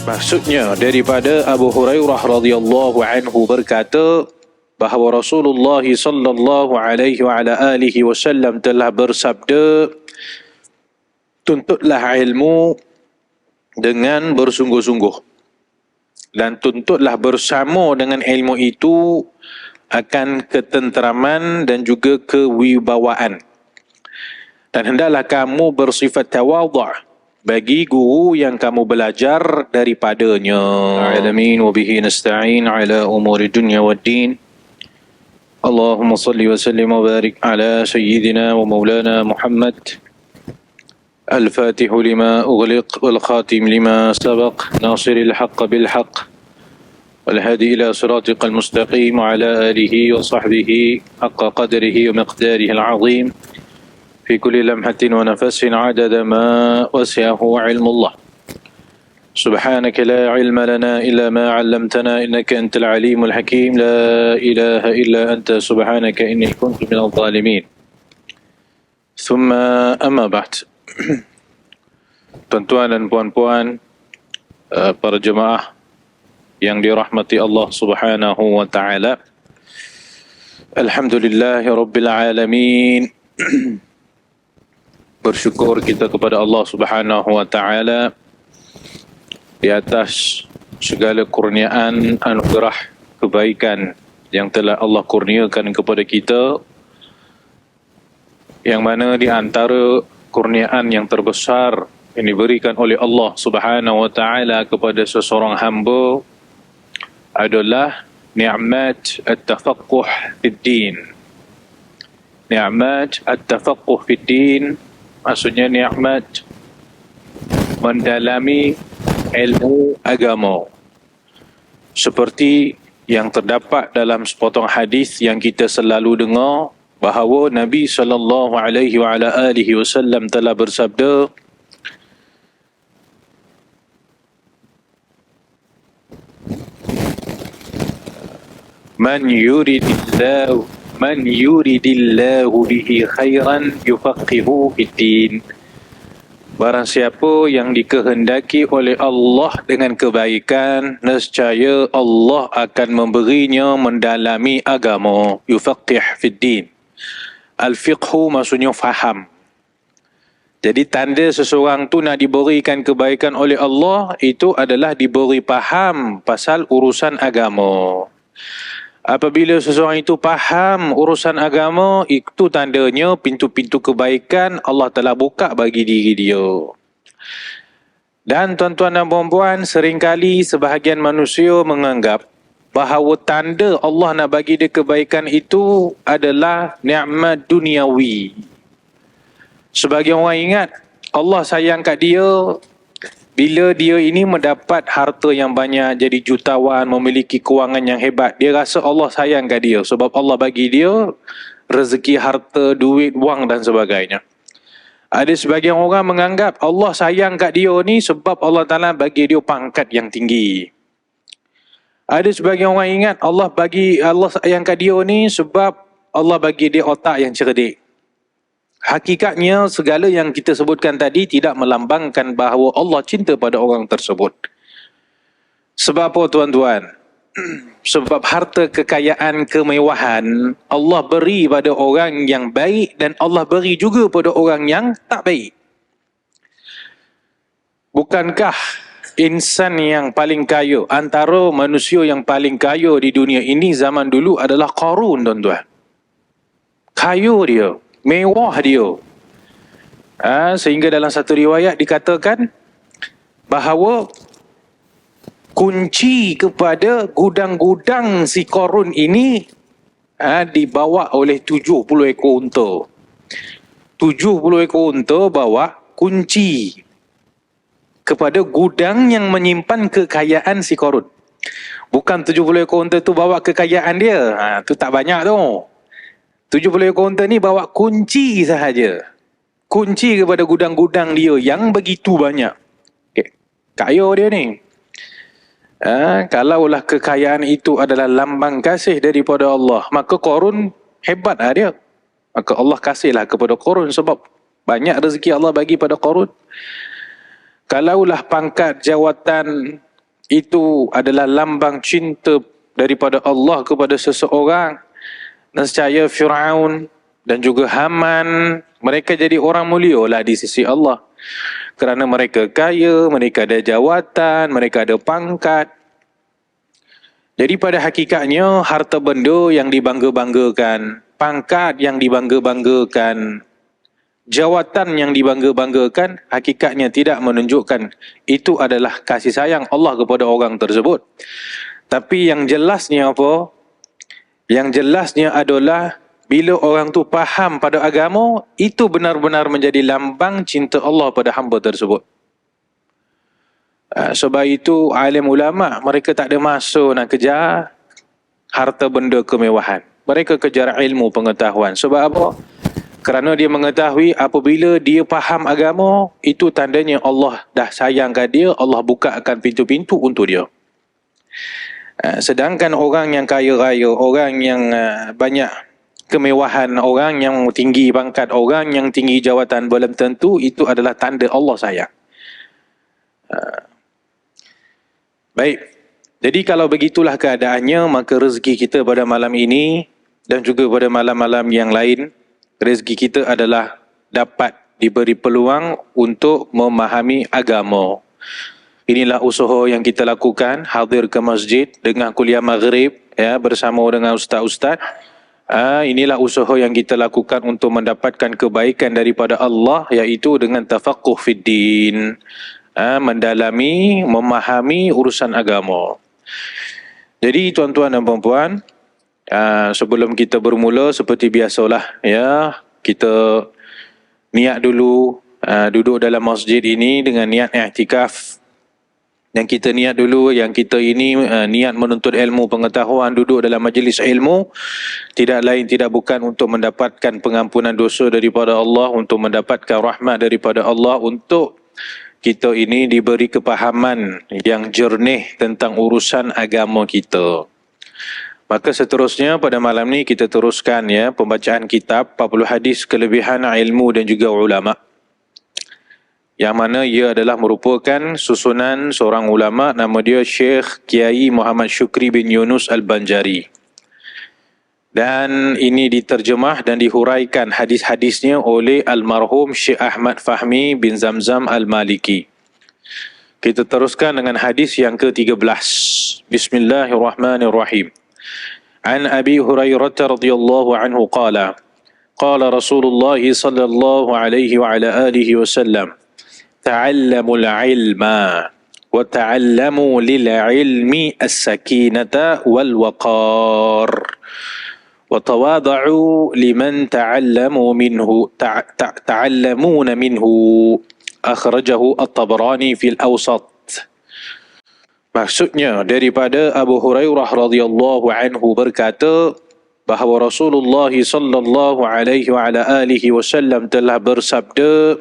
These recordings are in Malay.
Maksudnya daripada Abu Hurairah radhiyallahu anhu berkata bahawa Rasulullah sallallahu alaihi wa ala alihi wasallam telah bersabda, tuntutlah ilmu dengan bersungguh-sungguh dan tuntutlah bersama dengan ilmu itu akan ketenteraman dan juga kewibawaan, dan hendaklah kamu bersifat tawadhu' bagi guru yang kamu belajar daripadanya. Alamin wa bihi nasta'in ala umuri dunya waddin. Allahumma salli wa sallim wa barik ala sayyidina wa maulana Muhammad الفاتح لما أغلق والخاتم لما سبق ناصر الحق بالحق والهادي إلى صراطك المستقيم وعلى آله وصحبه حق قدره ومقداره العظيم في كل لمحة ونفس عدد ما وسعه علم الله. سبحانك لا علم لنا إلا ما علمتنا إنك أنت العليم الحكيم. لا إله إلا أنت سبحانك إني كنت من الظالمين. ثم أما بعد. Tuan-tuan dan puan-puan, para jemaah yang dirahmati Allah Subhanahu wa taala. Alhamdulillahirabbil alamin. Bersyukur kita kepada Allah Subhanahu wa taala di atas segala kurniaan, anugerah, kebaikan yang telah Allah kurniakan kepada kita, yang mana di antara kurniaan yang terbesar yang diberikan oleh Allah Subhanahu wa taala kepada seseorang hamba adalah ni'mat at-tafaqquh fid-din. Ni'mat at-tafaqquh fid-din maksudnya ni'mat mendalami ilmu agama, seperti yang terdapat dalam sepotong hadis yang kita selalu dengar bahawa Nabi sallallahu alaihi wa ala alihi wasallam telah bersabda, Man yuridillahu bihi khairan yufaqihu fid-din. Barang siapa yang dikehendaki oleh Allah dengan kebaikan, nescaya Allah akan memberinya mendalami agama. Yufaqih fid-din. Al-fiqhu maksudnya faham. Jadi tanda seseorang tu nak diberikan kebaikan oleh Allah itu adalah diberi faham pasal urusan agama. Apabila seseorang itu faham urusan agama, itu tandanya pintu-pintu kebaikan Allah telah buka bagi diri dia. Dan tuan-tuan dan puan-puan, seringkali sebahagian manusia menganggap bahawa tanda Allah nak bagi dia kebaikan itu adalah ni'mat duniawi. Sebagian orang ingat Allah sayang kat dia bila dia ini mendapat harta yang banyak, jadi jutawan, memiliki kewangan yang hebat. Dia rasa Allah sayang kat dia sebab Allah bagi dia rezeki, harta, duit, wang dan sebagainya. Ada sebagian orang menganggap Allah sayang kat dia ni sebab Allah Ta'ala bagi dia pangkat yang tinggi. Ada sebagian orang ingat Allah sayang kat dia ni sebab Allah bagi dia otak yang cerdik. Hakikatnya segala yang kita sebutkan tadi tidak melambangkan bahawa Allah cinta pada orang tersebut. Sebab apa tuan-tuan? Sebab harta, kekayaan, kemewahan Allah beri pada orang yang baik dan Allah beri juga pada orang yang tak baik. Bukankah insan yang paling kaya, antara manusia yang paling kaya di dunia ini zaman dulu adalah Qarun, tuan-tuan? Kaya dia, mewah dia. Sehingga dalam satu riwayat dikatakan bahawa kunci kepada gudang-gudang si Qarun ini dibawa oleh 70 ekor unta. 70 ekor unta bawa kunci kepada gudang yang menyimpan kekayaan si Qarun. Bukan 70 ekor unta tu bawa kekayaan dia. Tu tak banyak tu. 70 ekor unta ni bawa kunci sahaja. Kunci kepada gudang-gudang dia yang begitu banyak. Kaya dia ni. Kalaulah kekayaan itu adalah lambang kasih daripada Allah, maka Qarun hebat dia. Maka Allah kasihlah kepada Qarun sebab banyak rezeki Allah bagi pada Qarun. Kalaulah pangkat, jawatan, itu adalah lambang cinta daripada Allah kepada seseorang. Nescaya Firaun dan juga Haman, mereka jadi orang mulia lah di sisi Allah. Kerana mereka kaya, mereka ada jawatan, mereka ada pangkat. Jadi pada hakikatnya, harta benda yang dibangga-banggakan, pangkat yang dibangga-banggakan, jawatan yang dibangga-banggakan, hakikatnya tidak menunjukkan itu adalah kasih sayang Allah kepada orang tersebut. Tapi yang jelasnya apa? Yang jelasnya adalah bila orang tu faham pada agama, itu benar-benar menjadi lambang cinta Allah pada hamba tersebut. Sebab itu alim ulama, mereka tak ada masa nak kejar harta benda kemewahan. Mereka kejar ilmu pengetahuan. Sebab apa? Kerana dia mengetahui apabila dia faham agama, itu tandanya Allah dah sayangkan dia, Allah bukakan pintu-pintu untuk dia. Sedangkan orang yang kaya raya, orang yang banyak kemewahan, orang yang tinggi pangkat, orang yang tinggi jawatan, belum tentu itu adalah tanda Allah sayang. Baik, jadi kalau begitulah keadaannya, maka rezeki kita pada malam ini dan juga pada malam-malam yang lain, rezeki kita adalah dapat diberi peluang untuk memahami agama. Inilah usaha yang kita lakukan, hadir ke masjid dengan kuliah maghrib ya, bersama dengan ustaz-ustaz. Inilah usaha yang kita lakukan untuk mendapatkan kebaikan daripada Allah, iaitu dengan tafaqquh fid din, mendalami, memahami urusan agama. Jadi tuan-tuan dan puan-puan, sebelum kita bermula, seperti biasalah ya, kita niat dulu, duduk dalam masjid ini dengan niat i'tikaf. Yang kita niat dulu, yang kita ini niat menuntut ilmu pengetahuan, duduk dalam majlis ilmu, tidak lain tidak bukan untuk mendapatkan pengampunan dosa daripada Allah, untuk mendapatkan rahmat daripada Allah, untuk kita ini diberi kepahaman yang jernih tentang urusan agama kita. Maka seterusnya pada malam ni kita teruskan ya pembacaan kitab 40 hadis kelebihan ilmu dan juga ulama, yang mana ia adalah merupakan susunan seorang ulama, nama dia Syekh Kiai Muhammad Syukri bin Yunus Al-Banjari. Dan ini diterjemah dan dihuraikan hadis-hadisnya oleh almarhum Syekh Ahmad Fahmi bin Zamzam Al-Maliki. Kita teruskan dengan hadis yang ke-13. Bismillahirrahmanirrahim. An Abi Hurairah radhiyallahu anhu qala Rasulullah sallallahu alaihi wa ala alihi wasallam, ta'allamul ilma wa ta'allamu lil ilmi as-sakinata wal waqar wa tawada'u liman ta'allamuna minhu, akhrajahu at-Tabarani fil Awsat. Maksudnya daripada Abu Hurairah radhiyallahu anhu berkata bahawa Rasulullah sallallahu alaihi wa ala alihi wasallam telah bersabda,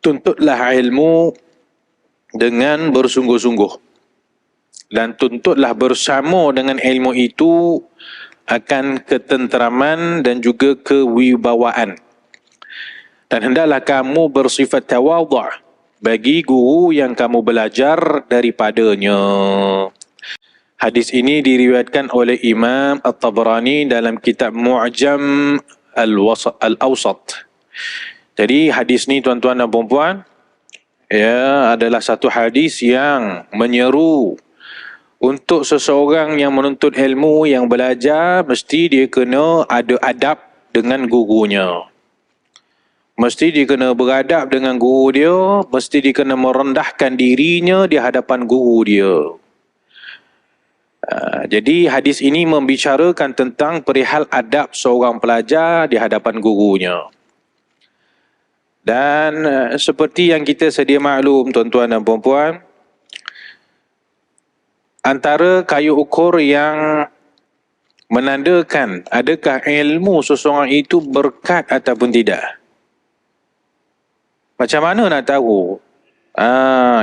tuntutlah ilmu dengan bersungguh-sungguh, dan tuntutlah bersama dengan ilmu itu akan ketenteraman dan juga kewibawaan. Dan hendaklah kamu bersifat tawadhu' bagi guru yang kamu belajar daripadanya. Hadis ini diriwayatkan oleh Imam At-Tabarani dalam kitab Mu'jam Al-Awsat. Jadi hadis ni tuan-tuan dan puan-puan ya adalah satu hadis yang menyeru untuk seseorang yang menuntut ilmu, yang belajar, mesti dia kena ada adab dengan gurunya. Mesti dia kena beradab dengan guru dia, mesti dia kena merendahkan dirinya di hadapan guru dia. Jadi hadis ini membicarakan tentang perihal adab seorang pelajar di hadapan gurunya. Dan seperti yang kita sedia maklum tuan-tuan dan puan-puan, antara kayu ukur yang menandakan adakah ilmu seseorang itu berkat ataupun tidak. Macam mana nak tahu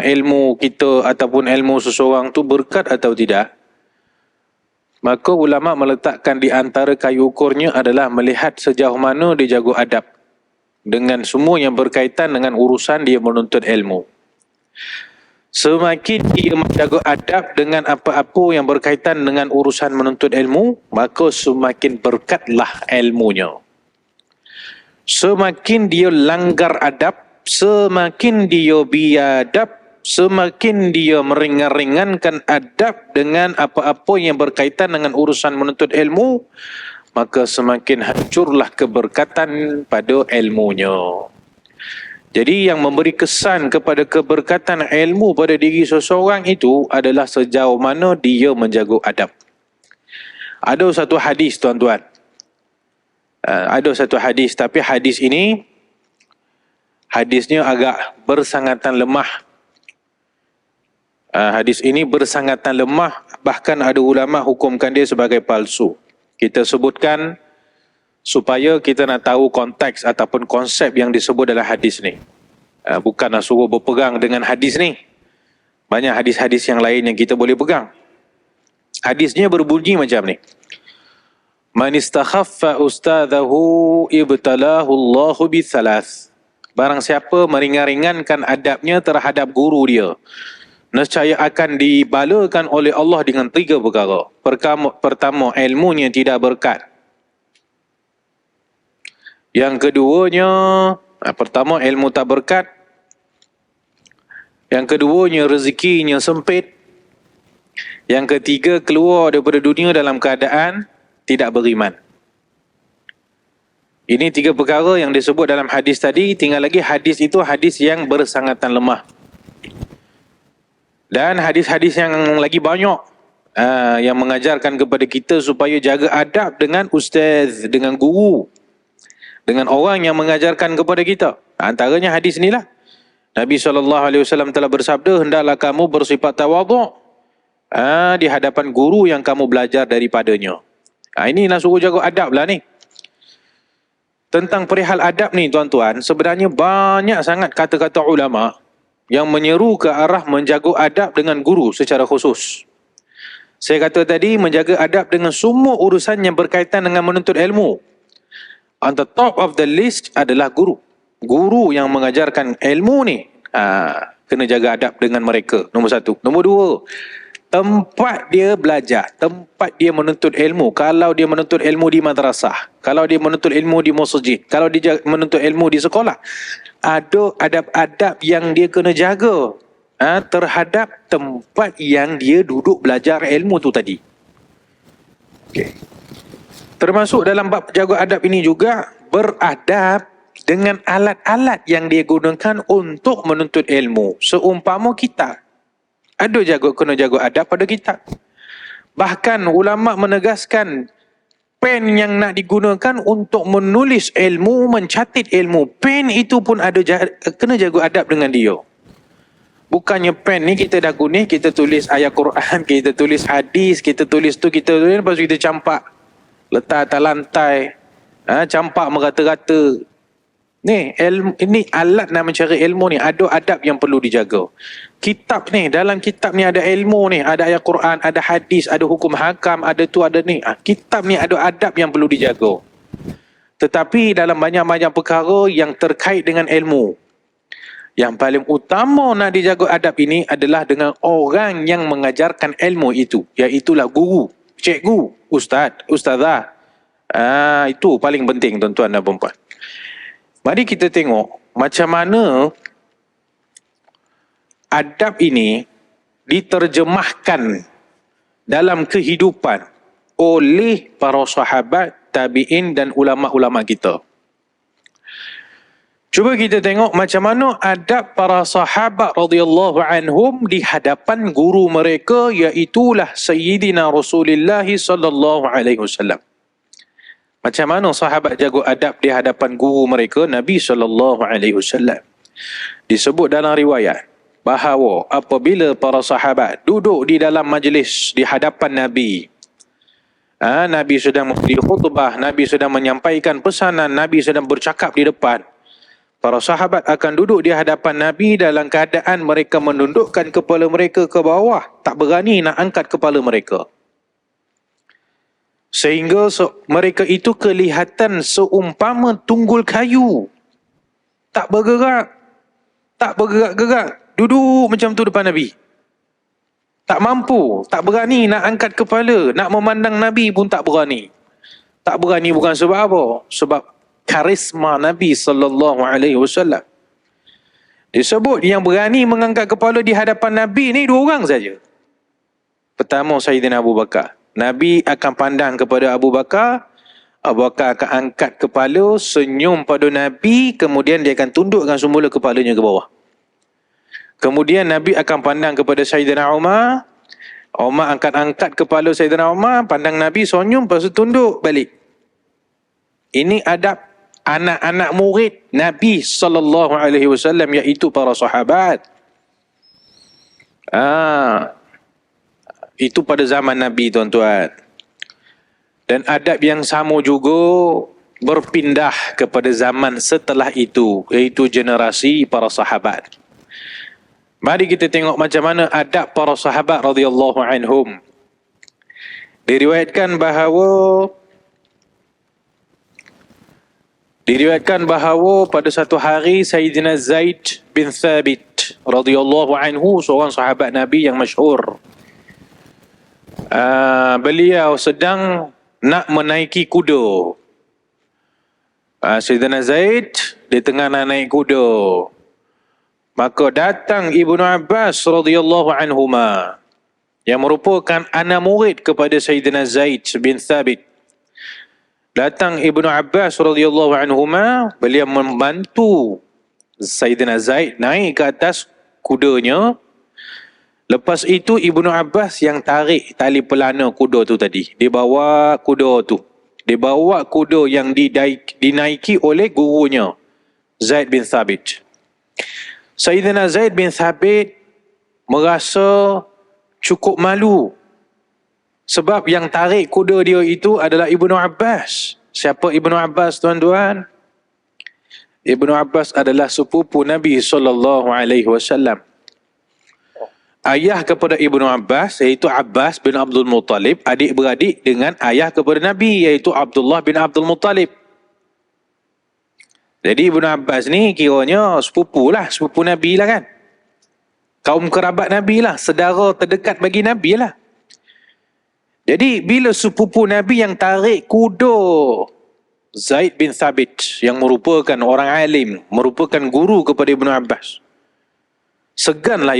ilmu kita ataupun ilmu seseorang tu berkat atau tidak? Maka ulama meletakkan di antara kayu ukurnya adalah melihat sejauh mana dia jaga adab dengan semua yang berkaitan dengan urusan dia menuntut ilmu. Semakin dia menjaga adab dengan apa-apa yang berkaitan dengan urusan menuntut ilmu, maka semakin berkatlah ilmunya. Semakin dia langgar adab, semakin dia biadab, semakin dia meringan-ringankan adab dengan apa-apa yang berkaitan dengan urusan menuntut ilmu, maka semakin hancurlah keberkatan pada ilmunya. Jadi yang memberi kesan kepada keberkatan ilmu pada diri seseorang itu adalah sejauh mana dia menjaga adab. Ada satu hadis, tuan-tuan. Ada satu hadis, tapi hadis ini hadisnya agak bersangatan lemah. Hadis ini bersangatan lemah, bahkan ada ulama hukumkan dia sebagai palsu. Kita sebutkan supaya kita nak tahu konteks ataupun konsep yang disebut dalam hadis ni. Bukanlah suruh berpegang dengan hadis ni. Banyak hadis-hadis yang lain yang kita boleh pegang. Hadisnya berbunyi macam ni. Man istakhaffa ustadhahu ibtalahu Allahu bithalas. Barang siapa meringan-ringankan adabnya terhadap guru dia, nescaya akan dibalakan oleh Allah dengan 3 perkara. Pertama, ilmunya tidak berkat. Yang keduanya, pertama ilmu tak berkat. Yang keduanya rezekinya sempit. Yang ketiga, keluar daripada dunia dalam keadaan tidak beriman. Ini 3 perkara yang disebut dalam hadis tadi. Tinggal lagi hadis itu hadis yang bersangatan lemah. Dan hadis-hadis yang lagi banyak yang mengajarkan kepada kita supaya jaga adab dengan ustaz, dengan guru, dengan orang yang mengajarkan kepada kita. Antaranya hadis inilah. Nabi SAW telah bersabda, hendaklah kamu bersifat tawaduk di hadapan guru yang kamu belajar daripadanya. Ini nak suruh jaga adab lah ni. Tentang perihal adab ni, tuan-tuan, sebenarnya banyak sangat kata-kata ulama yang menyeru ke arah menjaga adab dengan guru secara khusus. Saya kata tadi, menjaga adab dengan semua urusan yang berkaitan dengan menuntut ilmu. On the top of the list adalah guru. Guru yang mengajarkan ilmu ni, kena jaga adab dengan mereka. Nombor 1. Nombor 2, tempat dia belajar, tempat dia menuntut ilmu. Kalau dia menuntut ilmu di madrasah, kalau dia menuntut ilmu di masjid, kalau dia menuntut ilmu di sekolah, ada adab-adab yang dia kena jaga terhadap tempat yang dia duduk belajar ilmu tu tadi. Okay. Termasuk dalam bab jaga adab ini juga beradab dengan alat-alat yang dia gunakan untuk menuntut ilmu. Seumpama kitab, ada kena jaga adab pada kitab. Bahkan ulama menegaskan pen yang nak digunakan untuk menulis ilmu, mencatat ilmu, pen itu pun kena jaga adab dengan dia. Bukannya pen ni kita dah guna, kita tulis ayat Quran, kita tulis hadis, kita tulis tu, kita tulis, lepas tu kita campak, letak atas lantai, campak merata-rata. Ini alat nak mencari ilmu ni, ada adab yang perlu dijaga. Kitab ni, dalam kitab ni ada ilmu ni, ada ayat Quran, ada hadis, ada hukum hakam, ada tu, ada ni. Kitab ni ada adab yang perlu dijaga. Tetapi dalam banyak-banyak perkara yang terkait dengan ilmu, yang paling utama nak dijaga adab ini adalah dengan orang yang mengajarkan ilmu itu, iaitulah guru, cikgu, ustaz, ustazah. Itu paling penting, tuan-tuan dan puan-puan. Mari kita tengok macam mana adab ini diterjemahkan dalam kehidupan oleh para sahabat, tabi'in dan ulama-ulama kita. Cuba kita tengok macam mana adab para sahabat radhiyallahu anhum di hadapan guru mereka, iaitulah Sayyidina Rasulullah sallallahu alaihi wasallam. Macam mana sahabat jaga adab di hadapan guru mereka, Nabi SAW. Disebut dalam riwayat bahawa apabila para sahabat duduk di dalam majlis di hadapan Nabi, Nabi sedang memberi khutbah, Nabi sedang menyampaikan pesanan, Nabi sedang bercakap di depan, para sahabat akan duduk di hadapan Nabi dalam keadaan mereka menundukkan kepala mereka ke bawah, tak berani nak angkat kepala mereka. Sehingga mereka itu kelihatan seumpama tunggul kayu. Tak bergerak. Tak bergerak-gerak. duduk macam tu depan Nabi. Tak mampu, tak berani nak angkat kepala, nak memandang Nabi pun tak berani. Tak berani bukan sebab apa? Sebab karisma Nabi sallallahu alaihi wasallam. Disebut yang berani mengangkat kepala di hadapan Nabi ni 2 orang saja. Pertama, Sayyidina Abu Bakar. Nabi akan pandang kepada Abu Bakar, Abu Bakar akan angkat kepala, senyum pada Nabi, kemudian dia akan tundukkan semula kepalanya ke bawah. Kemudian Nabi akan pandang kepada Sayyidina Umar, Umar akan angkat kepala Sayyidina Umar, pandang Nabi, senyum, lepas tu tunduk balik. Ini adab anak-anak murid Nabi sallallahu alaihi wasallam, iaitu para sahabat. Itu pada zaman Nabi, tuan-tuan. Dan adab yang sama juga berpindah kepada zaman setelah itu, iaitu generasi para sahabat. Mari kita tengok macam mana adab para sahabat radhiyallahu anhum. Diriwayatkan bahawa pada satu hari Sayyidina Zaid bin Thabit radhiyallahu anhu, seorang sahabat Nabi yang masyhur, beliau sedang nak menaiki kuda. Sayyidina Zaid dia tengah nak naik kuda. Maka datang Ibnu Abbas radhiyallahu anhuma, yang merupakan anak murid kepada Sayyidina Zaid bin Thabit. Datang Ibnu Abbas radhiyallahu anhuma, beliau membantu Sayyidina Zaid naik ke atas kudanya. Lepas itu Ibnu Abbas yang tarik tali pelana kuda tu tadi. Dia bawa kuda tu. Dia bawa kuda yang dinaiki oleh gurunya, Zaid bin Thabit. Sayyidina Zaid bin Thabit merasa cukup malu. Sebab yang tarik kuda dia itu adalah Ibnu Abbas. Siapa Ibnu Abbas, tuan-tuan? Ibnu Abbas adalah sepupu Nabi SAW. Ayah kepada Ibnu Abbas, iaitu Abbas bin Abdul Muttalib, adik-beradik dengan ayah kepada Nabi, iaitu Abdullah bin Abdul Muttalib. Jadi Ibnu Abbas ni kiranya sepupu Nabi lah kan. Kaum kerabat Nabi lah, saudara terdekat bagi Nabi lah. Jadi bila sepupu Nabi yang tarik kuda Zaid bin Thabit, yang merupakan orang alim, merupakan guru kepada Ibnu Abbas, seganlah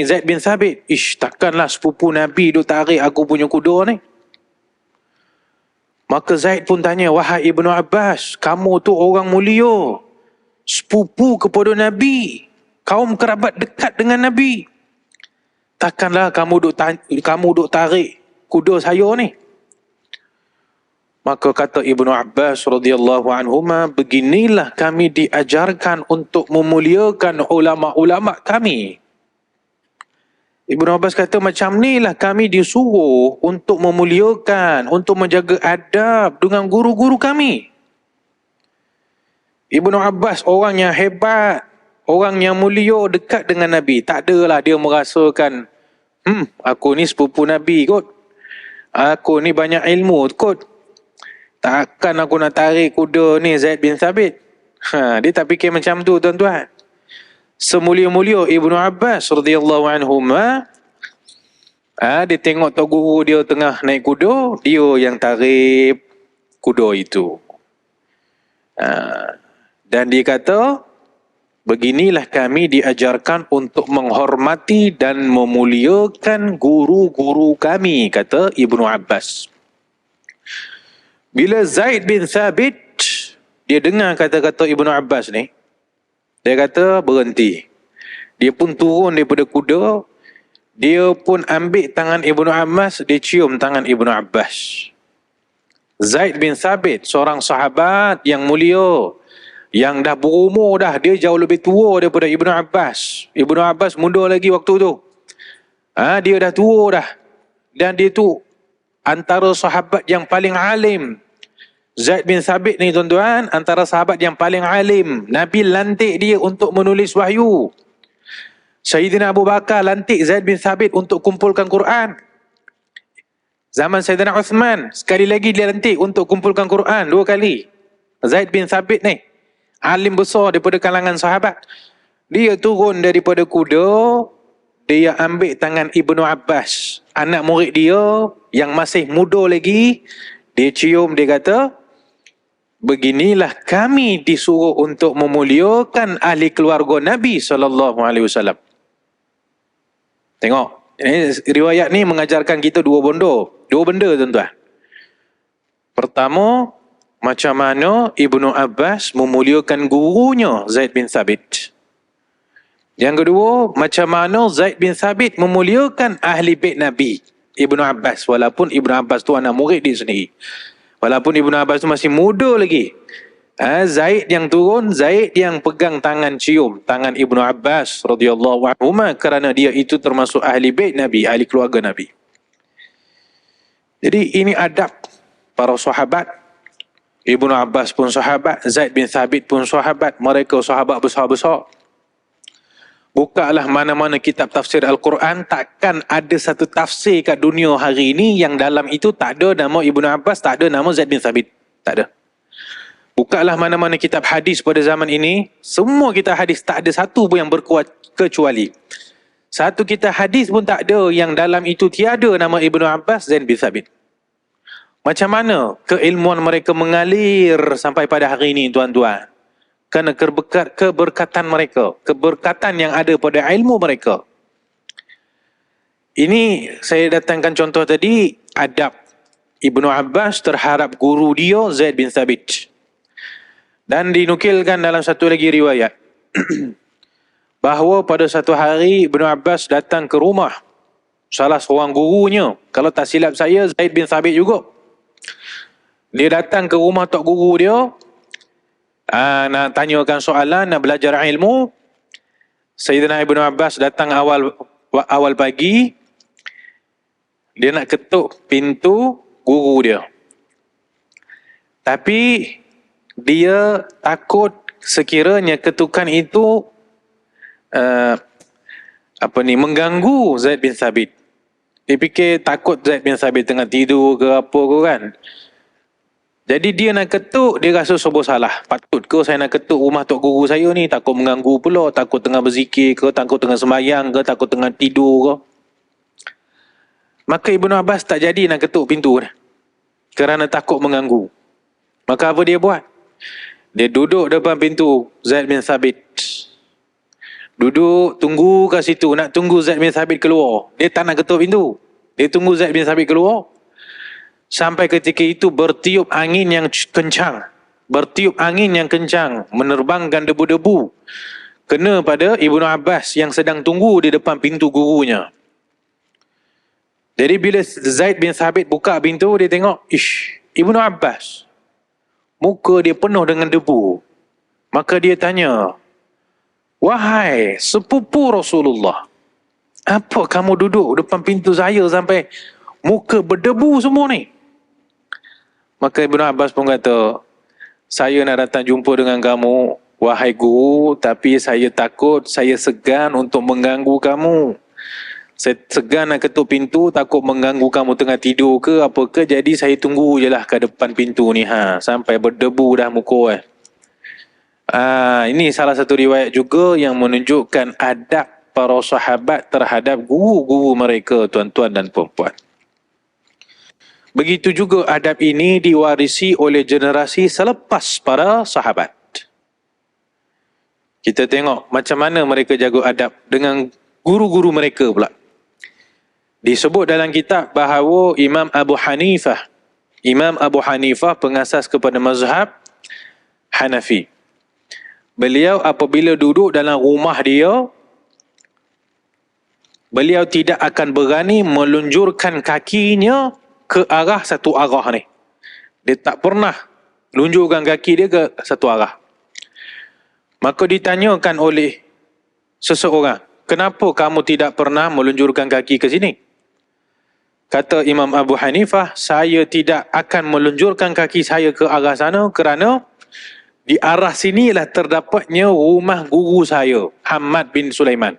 Zaid bin Thabit. Takkanlah sepupu Nabi duk tarik aku punya kuda ni. Maka Zaid pun tanya, wahai Ibnu Abbas, kamu tu orang mulia, sepupu kepada Nabi, kaum kerabat dekat dengan Nabi. Takkanlah kamu duk tarik kuda saya ni. Maka kata Ibnu Abbas radhiyallahu anhuma, beginilah kami diajarkan untuk memuliakan ulama-ulama kami. Ibnu Abbas kata, macam ni lah kami disuruh untuk memuliakan, untuk menjaga adab dengan guru-guru kami. Ibnu Abbas orang yang hebat, orang yang mulia, dekat dengan Nabi. Tak adalah dia merasakan, aku ni sepupu Nabi kot, aku ni banyak ilmu kot, takkan aku nak tarik kuda ni Zaid bin Thabit. Dia tak fikir macam tu, tuan-tuan. Semulia-mulia Ibnu Abbas radhiyallahu anhuma, dia tengok tok guru dia tengah naik kuda, dia yang tarik kuda itu. Dan dia kata, beginilah kami diajarkan untuk menghormati dan memuliakan guru-guru kami, kata Ibnu Abbas. Bila Zaid bin Thabit dia dengar kata-kata Ibnu Abbas ni, dia kata berhenti. Dia pun turun daripada kuda. Dia pun ambil tangan Ibnu Abbas, dia cium tangan Ibnu Abbas. Zaid bin Thabit, seorang sahabat yang mulia, yang dah berumur dah, dia jauh lebih tua daripada Ibnu Abbas. Ibnu Abbas muda lagi waktu tu. Dia dah tua dah. Dan dia tu antara sahabat yang paling alim. Zaid bin Thabit ni, tuan-tuan, antara sahabat yang paling alim. Nabi lantik dia untuk menulis wahyu. Sayyidina Abu Bakar lantik Zaid bin Thabit untuk kumpulkan Quran. Zaman Sayyidina Uthman, sekali lagi dia lantik untuk kumpulkan Quran, 2 kali. Zaid bin Thabit ni, alim besar daripada kalangan sahabat. Dia turun daripada kuda, dia ambil tangan Ibnu Abbas, anak murid dia yang masih muda lagi. Dia cium, dia kata, beginilah kami disuruh untuk memuliakan ahli keluarga Nabi SAW. Tengok, ini riwayat ni mengajarkan kita dua benda tuan-tuan. Pertama, macam mana Ibnu Abbas memuliakan gurunya Zaid bin Thabit. Yang kedua, macam mana Zaid bin Thabit memuliakan ahli bait Nabi Ibnu Abbas, walaupun Ibnu Abbas tu anak murid dia sendiri. Walaupun Ibnu Abbas tu masih muda lagi. Zaid yang turun, Zaid yang pegang tangan, cium tangan Ibnu Abbas radhiyallahu anhu, kerana dia itu termasuk ahli bait Nabi, ahli keluarga Nabi. Jadi ini adab para sahabat. Ibnu Abbas pun sahabat, Zaid bin Thabit pun sahabat, mereka sahabat besar-besar. Bukalah mana-mana kitab tafsir Al-Quran, takkan ada satu tafsir kat dunia hari ini yang dalam itu tak ada nama Ibnu Abbas, tak ada nama Zaid bin Thabit. Tak ada. Bukalah mana-mana kitab hadis pada zaman ini, semua kitab hadis tak ada satu pun yang berkuat kecuali. Satu kitab hadis pun tak ada yang dalam itu tiada nama Ibnu Abbas, Zaid bin Thabit. Macam mana keilmuan mereka mengalir sampai pada hari ini tuan-tuan? Kerana keberkatan mereka, keberkatan yang ada pada ilmu mereka. Ini saya datangkan contoh tadi, adab Ibnu Abbas terhadap guru dia Zaid bin Thabit. Dan dinukilkan dalam satu lagi riwayat bahawa pada satu hari Ibnu Abbas datang ke rumah salah seorang gurunya. Kalau tak silap saya, Zaid bin Thabit juga. Dia datang ke rumah tok guru dia, nak tanyakan soalan, nak belajar ilmu. Sayyidina Ibnu Abbas datang awal pagi. Dia nak ketuk pintu guru dia. Tapi dia takut sekiranya ketukan itu mengganggu Zaid bin Thabit. Dia fikir takut Zaid bin Thabit tengah tidur ke apa ke kan. Jadi dia nak ketuk, dia rasa serba salah. Patut ke saya nak ketuk rumah tok guru saya ni? Takut mengganggu pula, takut tengah berzikir ke, takut tengah sembahyang ke, takut tengah tidur ke. Maka Ibnu Abbas tak jadi nak ketuk pintu ni, kerana takut mengganggu. Maka apa dia buat? Dia duduk depan pintu Zaid bin Thabit. Duduk, tunggu kat situ, nak tunggu Zaid bin Thabit keluar. Dia tak nak ketuk pintu. Dia tunggu Zaid bin Thabit keluar. Sampai ketika itu bertiup angin yang kencang. Bertiup angin yang kencang, menerbangkan debu-debu kena pada Ibnu Abbas yang sedang tunggu di depan pintu gurunya. Jadi bila Zaid bin Thabit buka pintu, dia tengok, Ibnu Abbas. Muka dia penuh dengan debu. Maka dia tanya, wahai sepupu Rasulullah, apa kamu duduk depan pintu saya sampai muka berdebu semua ni? Maka Ibnu Abbas pun kata, saya nak datang jumpa dengan kamu, wahai guru, tapi saya takut, saya segan untuk mengganggu kamu. Saya segan nak ketuk pintu, takut mengganggu kamu tengah tidur ke apa ke, jadi saya tunggu je lah kat depan pintu ni, sampai berdebu dah muka. Ini salah satu riwayat juga yang menunjukkan adab para sahabat terhadap guru-guru mereka, tuan-tuan dan puan-puan. Begitu juga adab ini diwarisi oleh generasi selepas para sahabat. Kita tengok macam mana mereka jaga adab dengan guru-guru mereka pula. Disebut dalam kitab bahawa Imam Abu Hanifah pengasas kepada mazhab Hanafi. Beliau apabila duduk dalam rumah dia, beliau tidak akan berani melunjurkan kakinya ke arah satu arah ni. Dia tak pernah lunjurkan kaki dia ke satu arah. Maka ditanyakan oleh seseorang, kenapa kamu tidak pernah melunjurkan kaki ke sini? Kata Imam Abu Hanifah, saya tidak akan melunjurkan kaki saya ke arah sana kerana di arah sinilah terdapatnya rumah guru saya, Hamad bin Sulaiman.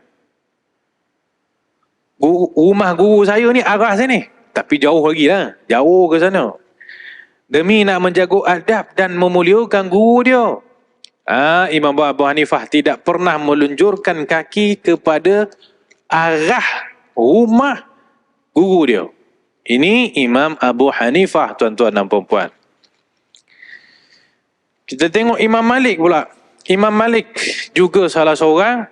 Rumah guru saya ni arah sini, tapi jauh lagi lah, jauh ke sana. Demi nak menjaga adab dan memuliakan guru dia, Imam Abu Hanifah tidak pernah melunjurkan kaki kepada arah rumah guru dia. Ini Imam Abu Hanifah, tuan-tuan dan puan-puan. Kita tengok Imam Malik pula. Imam Malik juga salah seorang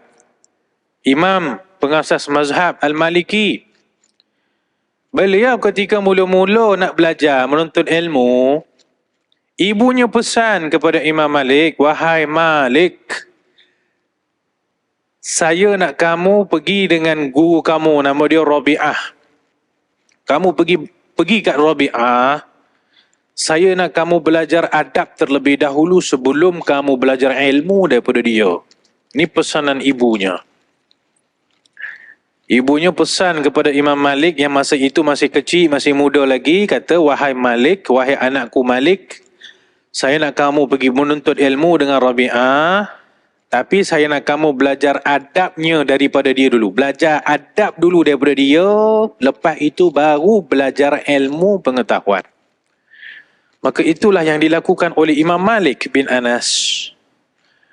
imam pengasas mazhab Al-Maliki. Beliau ketika mula-mula nak belajar menuntut ilmu, ibunya pesan kepada Imam Malik, "Wahai Malik, saya nak kamu pergi dengan guru kamu, nama dia Rabi'ah. Kamu pergi kat Rabi'ah. Saya nak kamu belajar adab terlebih dahulu sebelum kamu belajar ilmu daripada dia." Ini pesanan ibunya. Ibunya pesan kepada Imam Malik yang masa itu masih kecil, masih muda lagi, kata, "Wahai Malik, wahai anakku Malik, saya nak kamu pergi menuntut ilmu dengan Rabi'ah, tapi saya nak kamu belajar adabnya daripada dia dulu. Belajar adab dulu daripada dia, lepas itu baru belajar ilmu pengetahuan." Maka itulah yang dilakukan oleh Imam Malik bin Anas.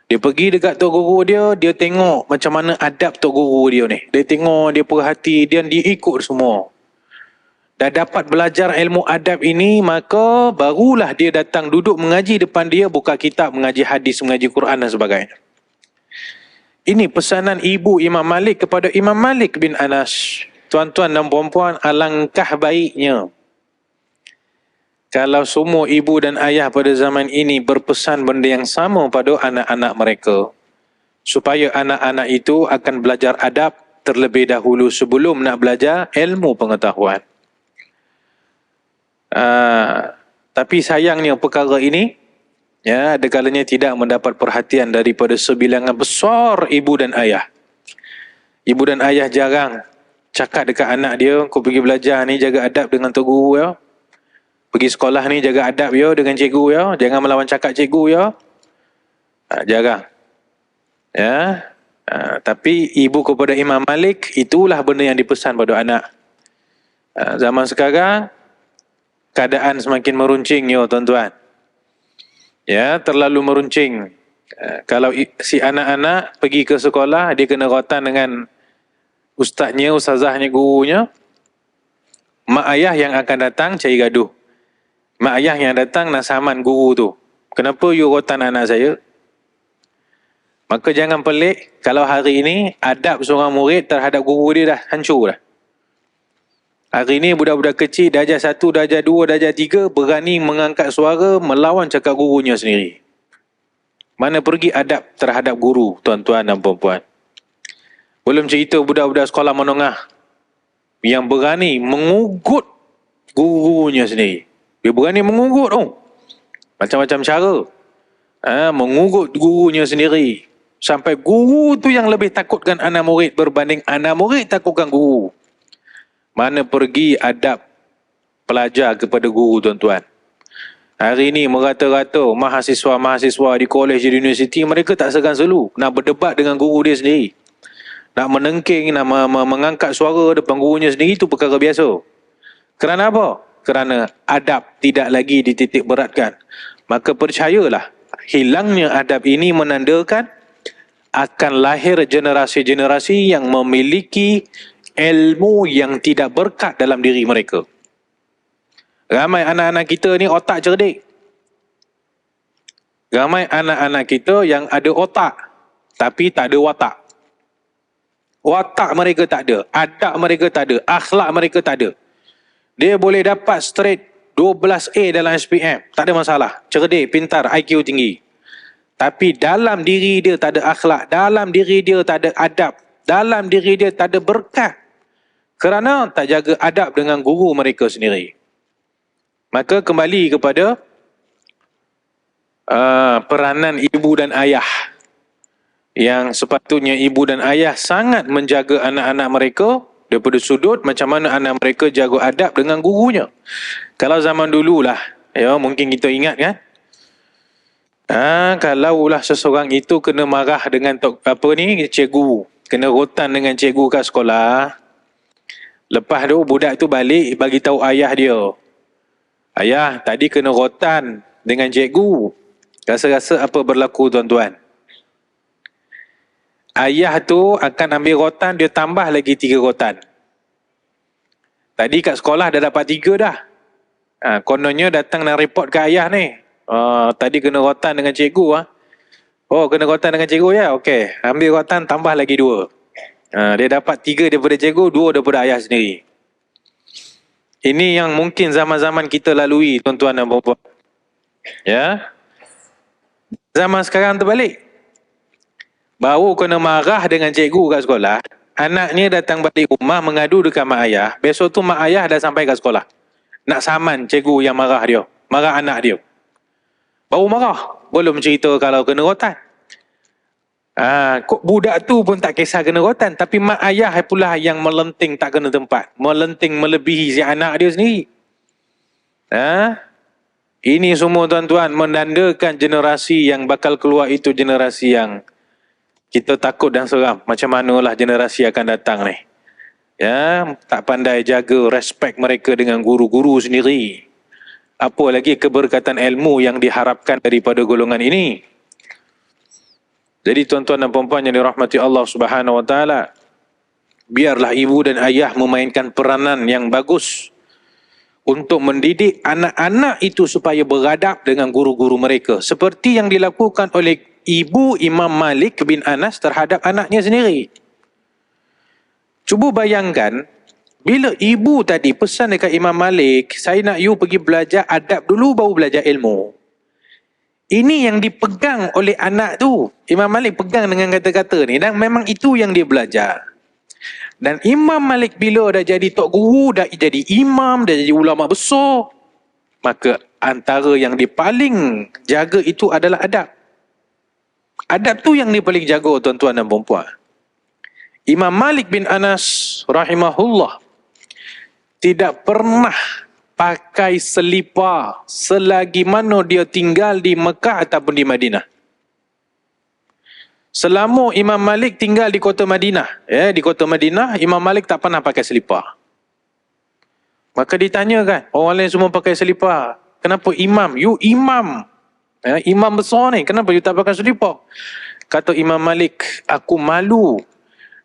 Dia pergi dekat tok guru dia tengok macam mana adab tok guru dia ni. Dia tengok, dia perhati, dia ikut semua. Dah dapat belajar ilmu adab ini, maka barulah dia datang duduk mengaji depan dia, buka kitab, mengaji hadis, mengaji Quran dan sebagainya. Ini pesanan ibu Imam Malik kepada Imam Malik bin Anas. Tuan-tuan dan puan-puan, alangkah baiknya kalau semua ibu dan ayah pada zaman ini berpesan benda yang sama pada anak-anak mereka, supaya anak-anak itu akan belajar adab terlebih dahulu sebelum nak belajar ilmu pengetahuan. Tapi sayangnya perkara ini, ada kalanya tidak mendapat perhatian daripada sebilangan besar ibu dan ayah. Ibu dan ayah jarang cakap dekat anak dia, "Kau pergi belajar ni, jaga adab dengan tok guru ya. Pergi sekolah ni, jaga adab ya dengan cikgu ya. Jangan melawan cakap cikgu ya." Jarang. Tapi ibu kepada Imam Malik, itulah benda yang dipesan pada anak. Zaman sekarang, keadaan semakin meruncing ya tuan-tuan. Terlalu meruncing. Kalau si anak-anak pergi ke sekolah, dia kena rotan dengan ustaznya, ustazahnya, gurunya. Mak ayah yang akan datang cari gaduh. Mak ayah yang datang nak saman guru tu. "Kenapa you rotan anak saya?" Maka jangan pelik kalau hari ini adab seorang murid terhadap guru dia dah hancur dah. Hari ini budak-budak kecil darjah 1, darjah 2, darjah 3 berani mengangkat suara melawan cakap gurunya sendiri. Mana pergi adab terhadap guru, tuan-tuan dan puan-puan. Belum cerita budak-budak sekolah menengah yang berani mengugut gurunya sendiri. Dia berani mengugut macam-macam cara. Mengugut gurunya sendiri. Sampai guru tu yang lebih takutkan anak murid berbanding anak murid takutkan guru. Mana pergi adab pelajar kepada guru, tuan-tuan. Hari ini merata-rata mahasiswa-mahasiswa di kolej, di universiti, mereka tak segan-selu nak berdebat dengan guru dia sendiri. Nak menengking, nak mengangkat suara depan gurunya sendiri, itu perkara biasa. Kerana apa? Kerana adab tidak lagi dititik beratkan. Maka percayalah, hilangnya adab ini menandakan akan lahir generasi-generasi yang memiliki ilmu yang tidak berkat dalam diri mereka. Ramai anak-anak kita ni otak cerdik. Ramai anak-anak kita yang ada otak tapi tak ada watak. Watak mereka tak ada, adab mereka tak ada, akhlak mereka tak ada. Dia boleh dapat straight 12A dalam SPM, tak ada masalah. Cerdik, pintar, IQ tinggi. Tapi dalam diri dia tak ada akhlak, dalam diri dia tak ada adab, dalam diri dia tak ada berkat. Kerana tak jaga adab dengan guru mereka sendiri. Maka kembali kepada peranan ibu dan ayah. Yang sepatutnya ibu dan ayah sangat menjaga anak-anak mereka daripada sudut macam mana anak mereka jaga adab dengan gurunya. Kalau zaman dululah, mungkin kita ingat kan, kalaulah seseorang itu kena marah dengan cikgu, kena rotan dengan cikgu kat sekolah, lepas tu budak tu balik bagi tahu ayah dia, "Ayah, tadi kena rotan dengan cikgu. Rasa-rasa apa berlaku tuan-tuan? Ayah tu akan ambil rotan, dia tambah lagi 3 rotan. Tadi kat sekolah dah dapat 3 dah. Kononnya datang nak report ke ayah ni. Tadi kena rotan dengan cikgu. Oh, kena rotan dengan cikgu ya? Okey, ambil rotan tambah lagi 2. Dia dapat 3 daripada cikgu, 2 daripada ayah sendiri. Ini yang mungkin zaman-zaman kita lalui, tuan-tuan dan puan-puan. Ya. Zaman sekarang terbalik. Baru kena marah dengan cikgu kat sekolah, anaknya datang balik rumah mengadu dekat mak ayah. Besok tu mak ayah dah sampai kat sekolah. Nak saman cikgu yang marah dia, marah anak dia. Baru marah, belum cerita kalau kena rotan. Kok budak tu pun tak kisah kena rotan, tapi mak ayah pula yang melenting tak kena tempat, melenting melebihi si anak dia sendiri. Ini semua tuan-tuan menandakan generasi yang bakal keluar itu generasi yang kita takut dan seram. Macam manalah generasi akan datang ni. Ya, tak pandai jaga respect mereka dengan guru-guru sendiri. Apa lagi keberkatan ilmu yang diharapkan daripada golongan ini. Jadi tuan-tuan dan puan-puan yang dirahmati Allah Subhanahu Wa Taala, biarlah ibu dan ayah memainkan peranan yang bagus untuk mendidik anak-anak itu supaya beradab dengan guru-guru mereka, seperti yang dilakukan oleh ibu Imam Malik bin Anas terhadap anaknya sendiri. Cuba bayangkan, bila ibu tadi pesan dekat Imam Malik, saya nak you pergi belajar adab dulu baru belajar ilmu. Ini yang dipegang oleh anak tu. Imam Malik pegang dengan kata-kata ni, dan memang itu yang dia belajar. Dan Imam Malik bila dah jadi tok guru, dah jadi imam, dah jadi ulama besar, maka antara yang dia paling jaga itu adalah adab. Adab tu yang dia paling jaga, tuan-tuan dan puan-puan. Imam Malik bin Anas rahimahullah tidak pernah pakai selipar selagi mana dia tinggal di Mekah ataupun di Madinah. Selama Imam Malik tinggal di kota Madinah, di kota Madinah, Imam Malik tak pernah pakai selipar. Maka ditanyakan, orang lain semua pakai selipar, kenapa imam? You imam, imam besar ni, kenapa you tak pakai selipar? Kata Imam Malik, aku malu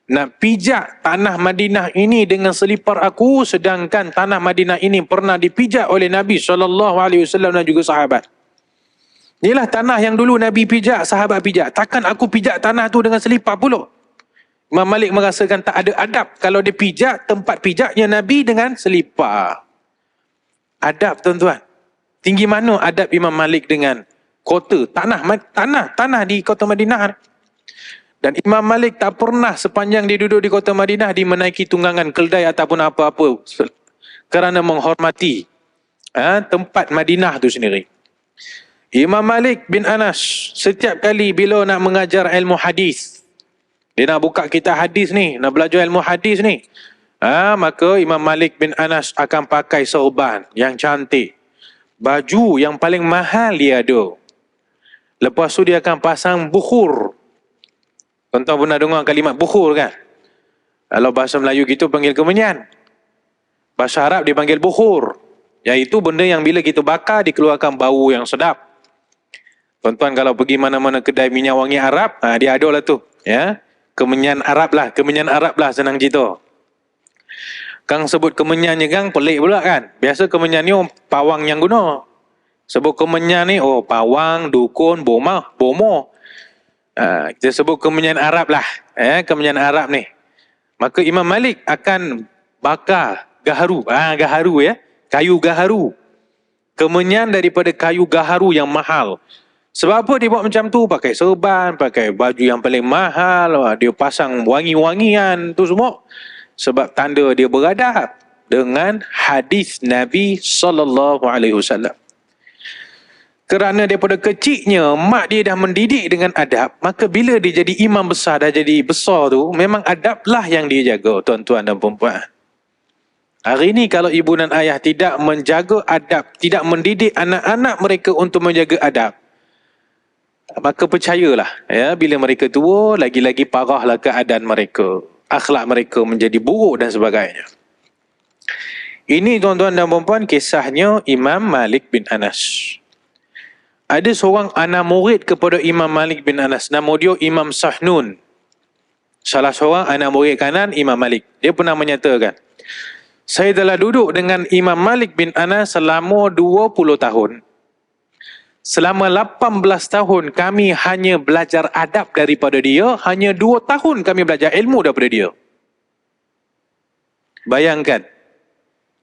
nak pijak tanah Madinah ini dengan selipar aku, sedangkan tanah Madinah ini pernah dipijak oleh Nabi SAW dan juga sahabat. Inilah tanah yang dulu Nabi pijak, sahabat pijak. Takkan aku pijak tanah tu dengan selipar pula? Imam Malik merasakan tak ada adab kalau dia pijak tempat pijaknya Nabi dengan selipar. Adab, tuan-tuan. Tinggi mana adab Imam Malik dengan kota, tanah di kota Madinah. Dan Imam Malik tak pernah sepanjang dia duduk di kota Madinah dia menaiki tunggangan keldai ataupun apa-apa kerana menghormati tempat Madinah tu sendiri. Imam Malik bin Anas setiap kali bila nak mengajar ilmu hadis, dia nak buka kitab hadis ni, nak belajar ilmu hadis ni, maka Imam Malik bin Anas akan pakai sorban yang cantik, baju yang paling mahal dia ada. Lepas tu dia akan pasang bukhur. Tuan-tuan pernah dengar kalimat bukhur kan? Kalau bahasa Melayu gitu panggil kemenyan. Bahasa Arab dipanggil bukhur, iaitu benda yang bila kita bakar dikeluarkan bau yang sedap. Tuan-tuan kalau pergi mana-mana kedai minyak wangi Arab, dia ada lah tu, kemenyan Arab lah senang cerita. Kang sebut kemenyannya kang pelik pula kan. Biasa kemenyan ni pawang yang guna. Sebut kemenyan ni pawang, dukun, bomo. Kita sebut kemenyan Arab lah, kemenyan Arab ni. Maka Imam Malik akan bakar gaharu, kayu gaharu. Kemenyan daripada kayu gaharu yang mahal. Sebab apa dia buat macam tu? Pakai serban, pakai baju yang paling mahal, dia pasang wangi-wangian tu semua. Sebab tanda dia beradab dengan hadis Nabi SAW. Kerana daripada kecilnya mak dia dah mendidik dengan adab, maka bila dia jadi imam besar, dah jadi besar tu, memang adablah yang dia jaga, tuan-tuan dan puan-puan. Hari ini kalau ibu dan ayah tidak menjaga adab, tidak mendidik anak-anak mereka untuk menjaga adab, maka percayalah, bila mereka tua, lagi-lagi parahlah keadaan mereka. Akhlak mereka menjadi buruk dan sebagainya. Ini tuan-tuan dan puan-puan kisahnya Imam Malik bin Anas. Ada seorang anak murid kepada Imam Malik bin Anas, nama dia Imam Sahnun. Salah seorang anak murid kanan Imam Malik. Dia pernah menyatakan, saya telah duduk dengan Imam Malik bin Anas selama 20 tahun. Selama 18 tahun kami hanya belajar adab daripada dia, hanya 2 tahun kami belajar ilmu daripada dia. Bayangkan,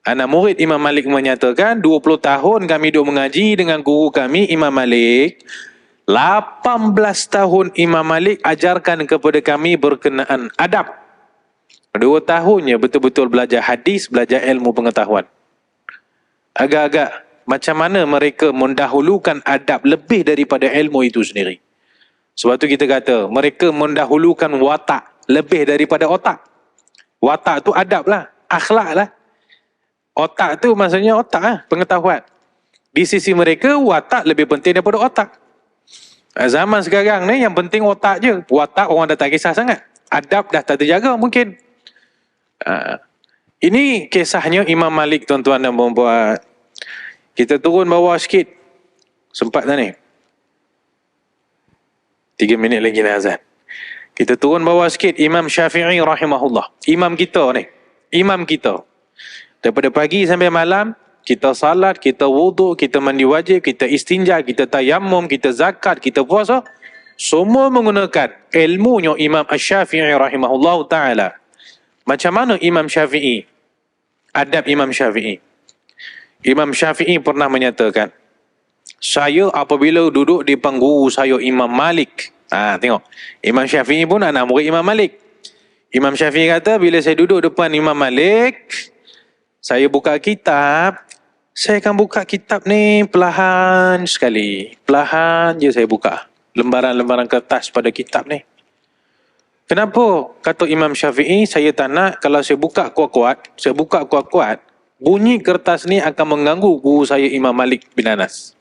anak murid Imam Malik menyatakan 20 tahun kami duduk mengaji dengan guru kami Imam Malik. 18 tahun Imam Malik ajarkan kepada kami berkenaan adab. 2 tahunnya betul-betul belajar hadis, belajar ilmu pengetahuan. Agak-agak macam mana mereka mendahulukan adab lebih daripada ilmu itu sendiri. Sebab tu kita kata mereka mendahulukan watak lebih daripada otak. Watak tu adab lah, akhlak lah. Otak tu maksudnya otak lah, pengetahuan. Di sisi mereka watak lebih penting daripada otak. Zaman sekarang ni yang penting otak je. Watak orang dah tak kisah sangat. Adab dah tak terjaga mungkin. Ini kisahnya Imam Malik, tuan-tuan dan puan-puan. Kita turun bawah sikit. Sempat dah ni? 3 minit lagi lah azan. Kita turun bawah sikit. Imam Syafi'i rahimahullah. Imam kita ni. Imam kita. Daripada pagi sampai malam, kita salat, kita wuduk, kita mandi wajib, kita istinja, kita tayammum, kita zakat, kita puasa. Semua menggunakan ilmunya Imam Syafi'i rahimahullah ta'ala. Macam mana Imam Syafi'i? Adab Imam Syafi'i. Imam Syafi'i pernah menyatakan, saya apabila duduk di depan guru saya Imam Malik. Tengok. Imam Syafi'i pun anak murid Imam Malik. Imam Syafi'i kata, bila saya duduk depan Imam Malik, saya buka kitab, saya akan buka kitab ni perlahan sekali. Perlahan je saya buka lembaran-lembaran kertas pada kitab ni. Kenapa? Kata Imam Syafi'i, saya tak nak kalau saya buka kuat-kuat, bunyi kertas ni akan mengganggu guru saya Imam Malik bin Anas.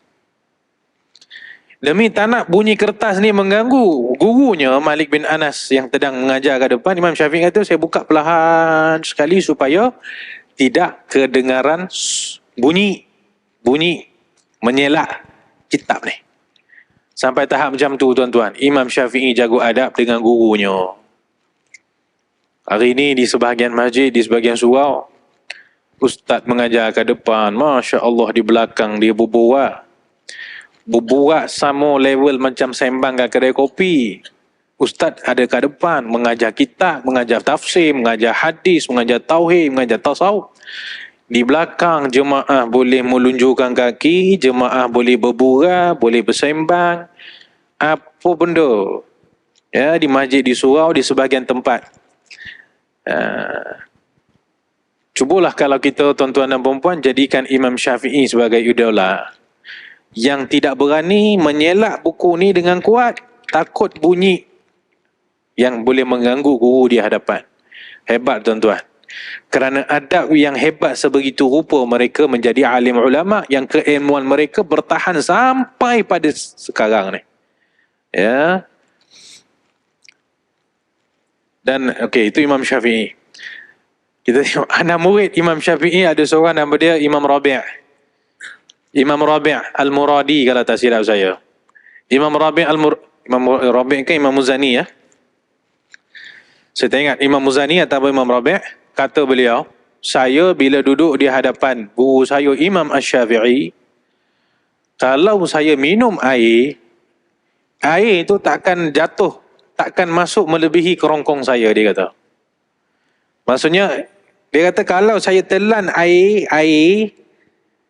Demi tak nak bunyi kertas ni mengganggu gurunya Malik bin Anas yang sedang mengajar ke depan, Imam Syafi'i kata saya buka perlahan sekali supaya tidak kedengaran bunyi menyelak kitab ni. Sampai tahap macam tu, tuan-tuan. Imam Syafi'i jago adab dengan gurunya. Hari ni di sebahagian masjid, di sebahagian surau, ustaz mengajar ke depan, Masya Allah, di belakang dia berbual sama level macam sembang kat kedai kopi. Ustaz ada kat depan mengajar kitab, mengajar tafsir, mengajar hadis, mengajar tauhid, mengajar tasawuf. Di belakang jemaah boleh melunjurkan kaki, jemaah boleh berbual, boleh bersembang, apa benda. Ya, di masjid, di surau, di sebahagian tempat. Cubalah kalau kita, tuan-tuan dan puan-puan, jadikan Imam Syafi'i sebagai idola. Yang tidak berani menyelak buku ni dengan kuat, takut bunyi yang boleh mengganggu guru di hadapan. Hebat, tuan-tuan. Kerana adab yang hebat sebegitu rupa, mereka menjadi alim ulama yang keilmuan mereka bertahan sampai pada sekarang ni. Ya. Dan okey, itu Imam Syafi'i. Kita tengok anak murid Imam Syafi'i, ada seorang nama dia Imam Rabi'. Imam Rabi' Al-Muradi kalau tak silap saya. Imam Rabi' kan Imam Muzani ya. Saya tak ingat Imam Muzani atau Imam Rabi'. Kata beliau, saya bila duduk di hadapan guru saya Imam Asy-Syafi'i, kalau saya minum air itu takkan jatuh, takkan masuk melebihi kerongkong saya, dia kata. Maksudnya, dia kata kalau saya telan air,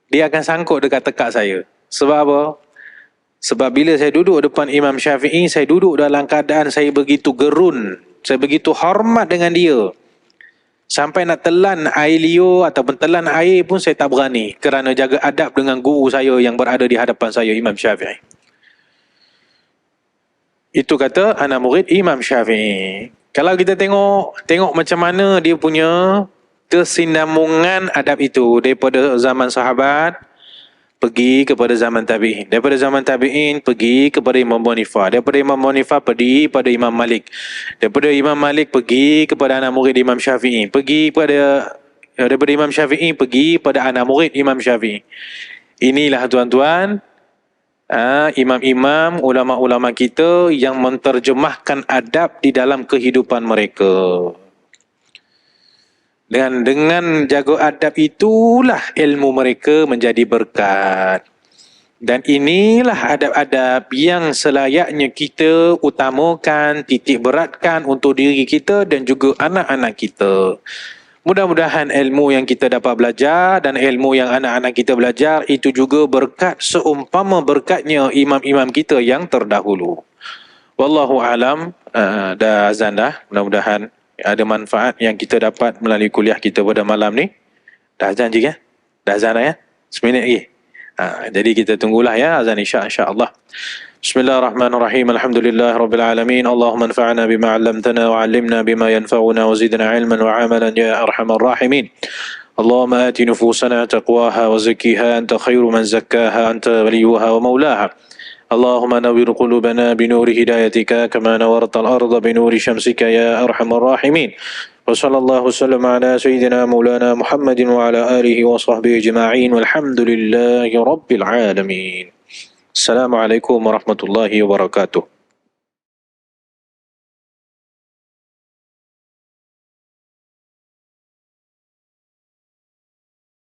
dia akan sangkut dekat tekak saya. Sebab apa? Sebab bila saya duduk depan Imam Syafi'i, saya duduk dalam keadaan saya begitu gerun, saya begitu hormat dengan dia. Sampai nak telan air liur ataupun telan air pun saya tak berani, kerana jaga adab dengan guru saya yang berada di hadapan saya, Imam Syafi'i. Itu kata anak murid Imam Syafi'i. Kalau kita tengok macam mana dia punya kesinambungan adab itu daripada zaman sahabat pergi kepada zaman tabi'in, daripada zaman tabi'in pergi kepada Imam Abu Hanifah, daripada Imam Abu Hanifah pergi pada Imam Malik, daripada Imam Malik pergi kepada anak murid Imam Syafi'i, daripada Imam Syafi'i pergi pada anak murid Imam Syafi'i. Inilah, tuan-tuan, imam-imam, ulama-ulama kita yang menterjemahkan adab di dalam kehidupan mereka. Dan dengan jaga adab itulah ilmu mereka menjadi berkat. Dan inilah adab-adab yang selayaknya kita utamakan, titik beratkan untuk diri kita dan juga anak-anak kita. Mudah-mudahan ilmu yang kita dapat belajar dan ilmu yang anak-anak kita belajar itu juga berkat seumpama berkatnya imam-imam kita yang terdahulu. Wallahu alam. Dah azan dah. Mudah-mudahan ada manfaat yang kita dapat melalui kuliah kita pada malam ni. Dah azan je kan? Dah azan dah ya? Seminit lagi. Jadi kita tunggulah ya azan isya insya-Allah. Bismillahirrahmanirrahim. Alhamdulillahirabbil alamin. Allahumma anfa'na bima 'allamtana wa 'allimna bima yanfa'una wa zidna 'ilman wa 'amalan ya arhamar rahimin. Allahumma ati nufusana taqwaha wa zakkiha anta khairu man zakkaha anta waliyuha wa maulaha. اللهم نور قلوبنا بنور هدايتك كما نورت الأرض بنور شمسك يا أرحم الراحمين وصلى الله وسلم على سيدنا مولانا محمد وعلى آله وصحبه أجمعين والحمد لله رب العالمين. السلام عليكم ورحمة الله وبركاته.